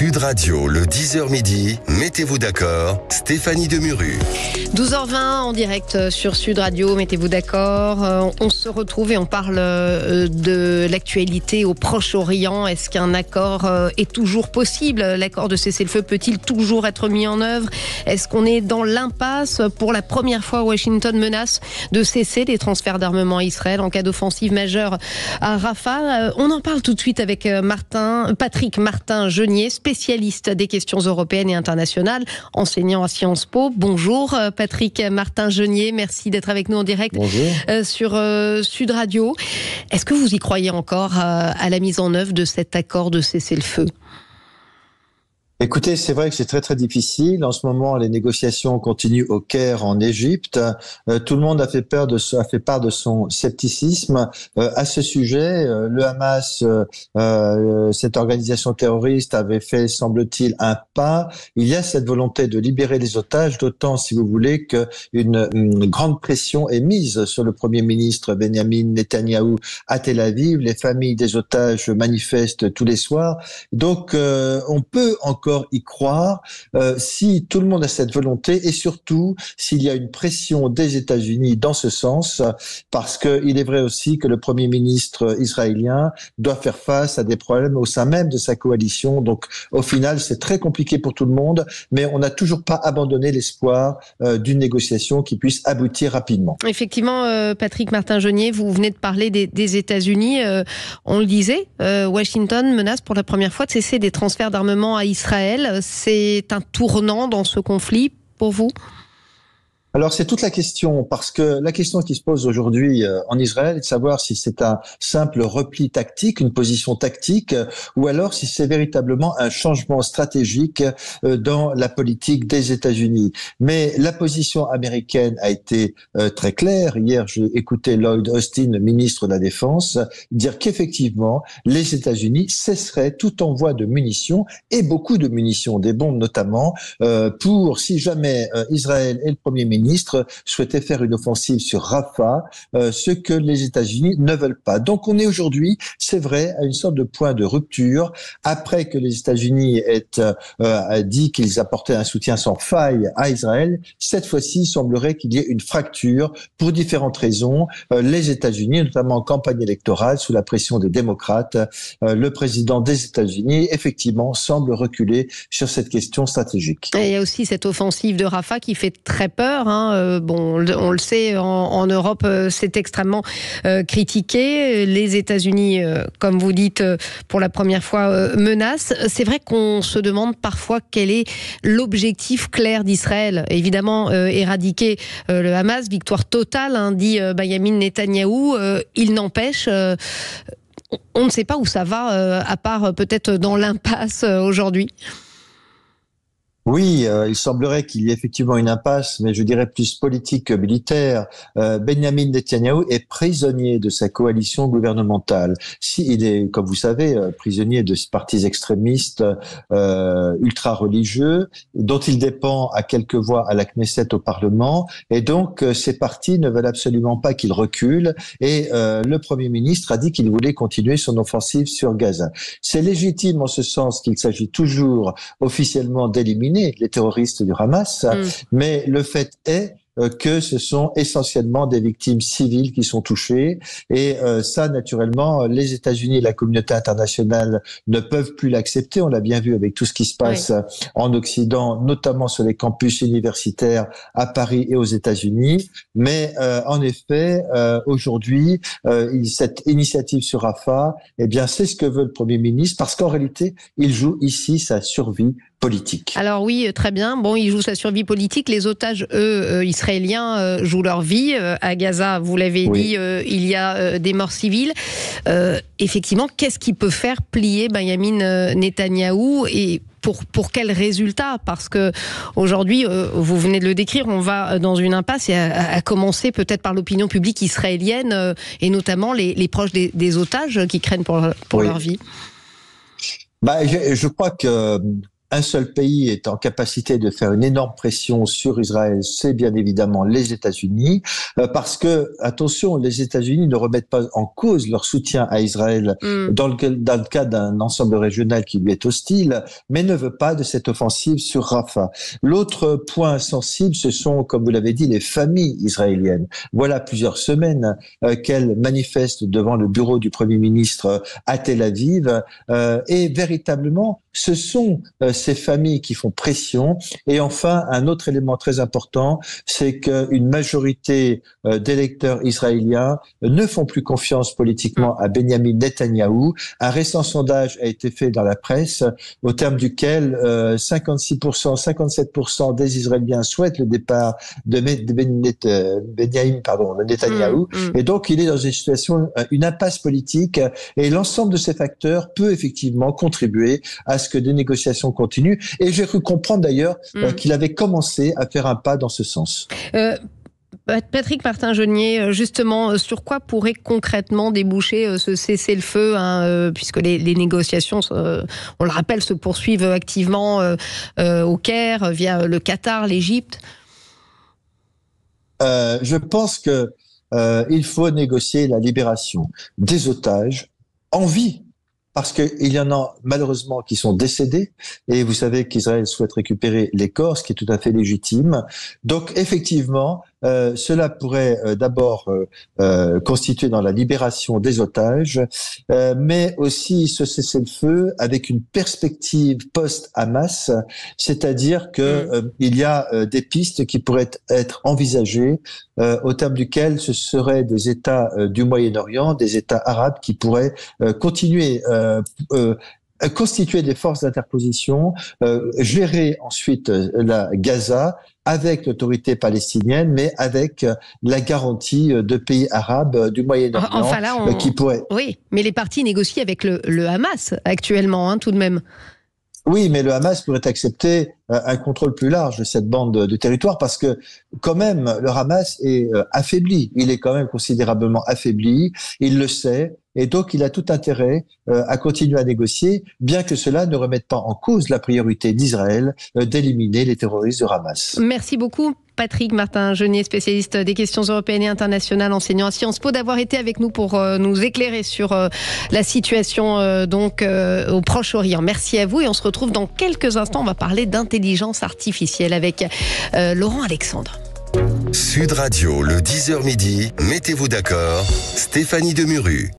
Sud Radio, le 10h midi, mettez-vous d'accord, Stéphanie Demuru. 12h20 en direct sur Sud Radio, mettez-vous d'accord. On se retrouve et on parle de l'actualité au Proche-Orient. Est-ce qu'un accord est toujours possible? L'accord de cessez-le-feu peut-il toujours être mis en œuvre? Est-ce qu'on est dans l'impasse? Pour la première fois, Washington menace de cesser les transferts d'armement à Israël en cas d'offensive majeure à Rafah. On en parle tout de suite avec Patrick Martin-Genier, spécialiste des questions européennes et internationales, enseignant à Sciences Po. Bonjour Patrick Martin-Genier, merci d'être avec nous en direct sur Sud Radio. Est-ce que vous y croyez encore à la mise en œuvre de cet accord de cessez-le-feu ? Écoutez, c'est vrai que c'est très très difficile. En ce moment, les négociations continuent au Caire, en Égypte. Tout le monde a fait part de son scepticisme à ce sujet. Le Hamas, cette organisation terroriste, avait fait, semble-t-il, un pas. Il y a cette volonté de libérer les otages, d'autant, si vous voulez, qu'une grande pression est mise sur le Premier ministre Benyamin Netanyahou à Tel Aviv. Les familles des otages manifestent tous les soirs. Donc, on peut encore y croire si tout le monde a cette volonté et surtout s'il y a une pression des États-Unis dans ce sens, parce qu'il est vrai aussi que le Premier ministre israélien doit faire face à des problèmes au sein même de sa coalition. Donc au final, c'est très compliqué pour tout le monde, mais on n'a toujours pas abandonné l'espoir d'une négociation qui puisse aboutir rapidement. Effectivement, Patrick Martin-Genier, vous venez de parler des États-Unis. On le disait, Washington menace pour la première fois de cesser des transferts d'armement à Israël. C'est un tournant dans ce conflit pour vous ? Alors c'est toute la question, parce que la question qui se pose aujourd'hui en Israël est de savoir si c'est un simple repli tactique, une position tactique, ou alors si c'est véritablement un changement stratégique dans la politique des États-Unis. Mais la position américaine a été très claire. Hier, j'ai écouté Lloyd Austin, le ministre de la Défense, dire qu'effectivement, les États-Unis cesseraient tout envoi de munitions, et beaucoup de munitions, des bombes notamment, pour, si jamais Israël et le Premier ministre souhaitait faire une offensive sur Rafah, ce que les États-Unis ne veulent pas. Donc on est aujourd'hui, c'est vrai, à une sorte de point de rupture, après que les États-Unis aient dit qu'ils apportaient un soutien sans faille à Israël. Cette fois-ci, il semblerait qu'il y ait une fracture pour différentes raisons. Les États-Unis, notamment en campagne électorale, sous la pression des démocrates, le président des États-Unis, effectivement, semble reculer sur cette question stratégique. Et il y a aussi cette offensive de Rafah qui fait très peur. Bon, on le sait, en Europe, c'est extrêmement critiqué. Les États-Unis, comme vous dites, pour la première fois, menacent. C'est vrai qu'on se demande parfois quel est l'objectif clair d'Israël. Évidemment, éradiquer le Hamas, victoire totale, dit Benyamin Netanyahou. Il n'empêche... on ne sait pas où ça va, à part peut-être dans l'impasse aujourd'hui. Oui, il semblerait qu'il y ait effectivement une impasse, mais je dirais plus politique que militaire. Benyamin Netanyahou est prisonnier de sa coalition gouvernementale. Il est, comme vous savez, prisonnier de partis extrémistes ultra-religieux, dont il dépend à quelques voix à la Knesset au Parlement, et donc ces partis ne veulent absolument pas qu'il recule, et le Premier ministre a dit qu'il voulait continuer son offensive sur Gaza. C'est légitime en ce sens qu'il s'agit toujours officiellement d'éliminer les terroristes du Hamas, mais le fait est que ce sont essentiellement des victimes civiles qui sont touchées, et ça, naturellement, les États-Unis et la communauté internationale ne peuvent plus l'accepter. On l'a bien vu avec tout ce qui se passe en Occident, notamment sur les campus universitaires à Paris et aux États-Unis. Mais en effet, aujourd'hui, cette initiative sur Rafah, eh bien, c'est ce que veut le Premier ministre, parce qu'en réalité, il joue ici sa survie politique. Alors oui, très bien. Bon, il joue sa survie politique. Les otages, eux, israéliens, jouent leur vie. À Gaza, vous l'avez dit, il y a des morts civiles. Effectivement, qu'est-ce qui peut faire plier Benyamin Netanyahou et pour quel résultat ? Parce que aujourd'hui, vous venez de le décrire, on va dans une impasse, et à commencer peut-être par l'opinion publique israélienne et notamment les proches des otages qui craignent pour leur vie. Je crois que un seul pays est en capacité de faire une énorme pression sur Israël, c'est bien évidemment les États-Unis, parce que, attention, les États-Unis ne remettent pas en cause leur soutien à Israël dans le cas d'un ensemble régional qui lui est hostile, mais ne veut pas de cette offensive sur Rafah. L'autre point sensible, ce sont, comme vous l'avez dit, les familles israéliennes. Voilà plusieurs semaines qu'elles manifestent devant le bureau du Premier ministre à Tel Aviv, et véritablement, ce sont ces familles qui font pression. Et enfin, un autre élément très important, c'est qu'une majorité d'électeurs israéliens ne font plus confiance politiquement à Benjamin Netanyahou. Un récent sondage a été fait dans la presse, au terme duquel 56%, 57% des Israéliens souhaitent le départ de Netanyahou. Et donc, il est dans une situation, une impasse politique, et l'ensemble de ces facteurs peut effectivement contribuer à ce que des négociations continuent. Et j'ai cru comprendre d'ailleurs qu'il avait commencé à faire un pas dans ce sens. Patrick Martin-Jeunier, justement, sur quoi pourrait concrètement déboucher ce cessez-le-feu, puisque les négociations, on le rappelle, se poursuivent activement au Caire, via le Qatar, l'Égypte? Je pense que il faut négocier la libération des otages en vie. Parce qu'il y en a malheureusement qui sont décédés, et vous savez qu'Israël souhaite récupérer les corps, ce qui est tout à fait légitime. Donc effectivement, cela pourrait d'abord constituer dans la libération des otages, mais aussi ce cessez-le-feu avec une perspective post-Hamas, c'est-à-dire que il y a des pistes qui pourraient être envisagées, au terme duquel ce seraient des États du Moyen-Orient, des États arabes qui pourraient continuer constituer des forces d'interposition, gérer ensuite la Gaza avec l'autorité palestinienne, mais avec la garantie de pays arabes du Moyen-Orient, enfin là, qui pourraient... Oui, mais les partis négocient avec le Hamas actuellement, tout de même. Oui, mais le Hamas pourrait accepter un contrôle plus large de cette bande de territoire, parce que quand même le Hamas est affaibli, il est quand même considérablement affaibli, il le sait, et donc il a tout intérêt à continuer à négocier, bien que cela ne remette pas en cause la priorité d'Israël d'éliminer les terroristes du Hamas. Merci beaucoup Patrick Martin-Jeunier, spécialiste des questions européennes et internationales, enseignant à Sciences Po, d'avoir été avec nous pour nous éclairer sur la situation au Proche-Orient. Merci à vous, et on se retrouve dans quelques instants. On va parler d'intelligence artificielle avec Laurent Alexandre. Sud Radio, le 10h midi, mettez-vous d'accord, Stéphanie Demuru.